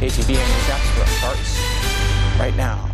KTVA News Extra starts right now.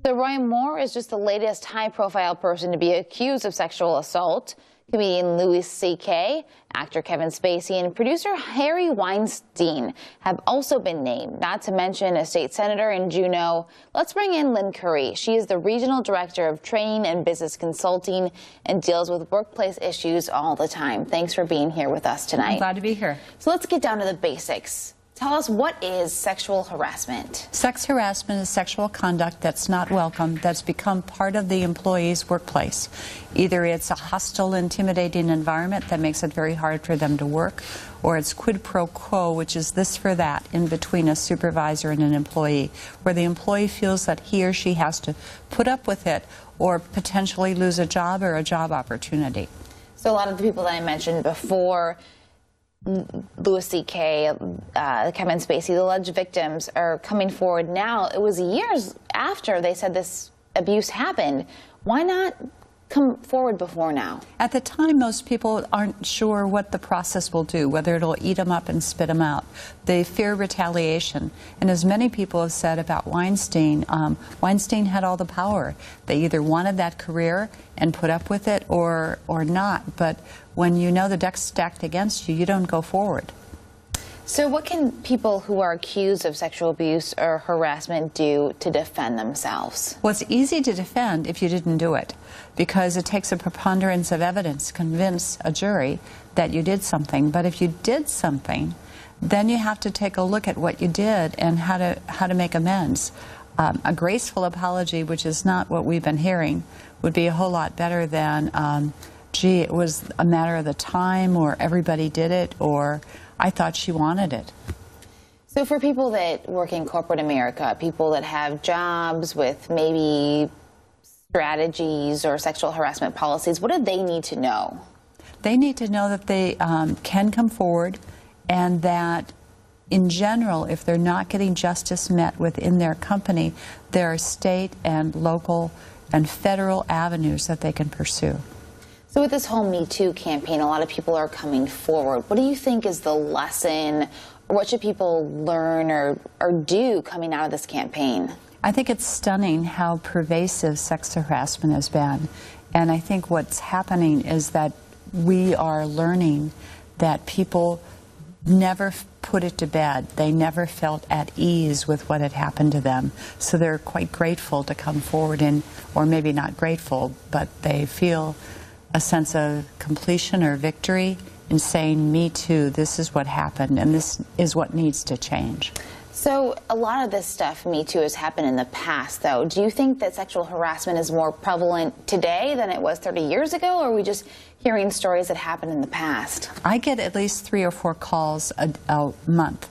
So Roy Moore is just the latest high-profile person to be accused of sexual assault. Comedian Louis C.K., actor Kevin Spacey, and producer Harry Weinstein have also been named, not to mention a state senator in Juneau. Let's bring in Lynne. She is the Regional Director of Training and Business Consulting and deals with workplace issues all the time. Thanks for being here with us tonight. I'm glad to be here. So let's get down to the basics. Tell us, what is sexual harassment? Sex harassment is sexual conduct that's not welcome, that's become part of the employee's workplace. Either it's a hostile, intimidating environment that makes it very hard for them to work, or it's quid pro quo, which is this for that, in between a supervisor and an employee, where the employee feels that he or she has to put up with it or potentially lose a job or a job opportunity. So a lot of the people that I mentioned before, Louis C.K., Kevin Spacey, the alleged victims are coming forward now. It was years after they said this abuse happened. Why not come forward before now? At the time, most people aren't sure what the process will do, whether it'll eat them up and spit them out. They fear retaliation. And as many people have said about Weinstein, Weinstein had all the power. They either wanted that career and put up with it or not. But when you know the deck's stacked against you, you don't go forward. So what can people who are accused of sexual abuse or harassment do to defend themselves? Well, it's easy to defend if you didn't do it, because it takes a preponderance of evidence to convince a jury that you did something. But if you did something, then you have to take a look at what you did and how to make amends. A graceful apology, which is not what we've been hearing, would be a whole lot better than, gee, it was a matter of the time, or everybody did it, or I thought she wanted it. So for people that work in corporate America, people that have jobs with maybe strategies or sexual harassment policies, what do they need to know? They need to know that they can come forward, and that in general, if they're not getting justice met within their company, there are state and local and federal avenues that they can pursue. So with this whole Me Too campaign, a lot of people are coming forward. What do you think is the lesson, or what should people learn or do coming out of this campaign? I think it's stunning how pervasive sex harassment has been. And I think what's happening is that we are learning that people never put it to bed. They never felt at ease with what had happened to them. So they're quite grateful to come forward, or maybe not grateful, but they feel a sense of completion or victory in saying, me too, this is what happened, and this is what needs to change. So a lot of this stuff, Me Too, has happened in the past, though. Do you think that sexual harassment is more prevalent today than it was 30 years ago, or are we just hearing stories that happened in the past? I get at least 3 or 4 calls a month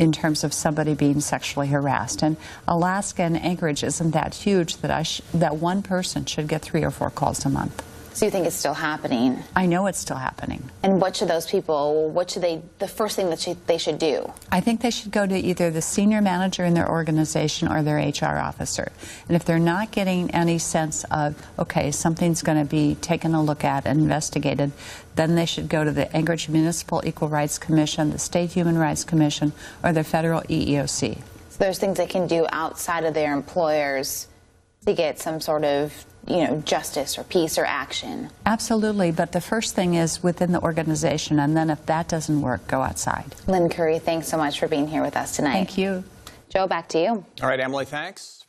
in terms of somebody being sexually harassed. And Alaska and Anchorage isn't that huge that that one person should get 3 or 4 calls a month. So you think it's still happening? I know it's still happening. And what should those people, the first thing that they should do? I think they should go to either the senior manager in their organization or their HR officer. And if they're not getting any sense of, okay, something's going to be taken a look at and investigated, then they should go to the Anchorage Municipal Equal Rights Commission, the State Human Rights Commission, or the federal EEOC. So there's things they can do outside of their employers to get some sort of, justice or peace or action. Absolutely, but the first thing is within the organization, and then if that doesn't work, go outside. Lynne, thanks so much for being here with us tonight. Thank you. Joe, back to you. All right, Emily, thanks.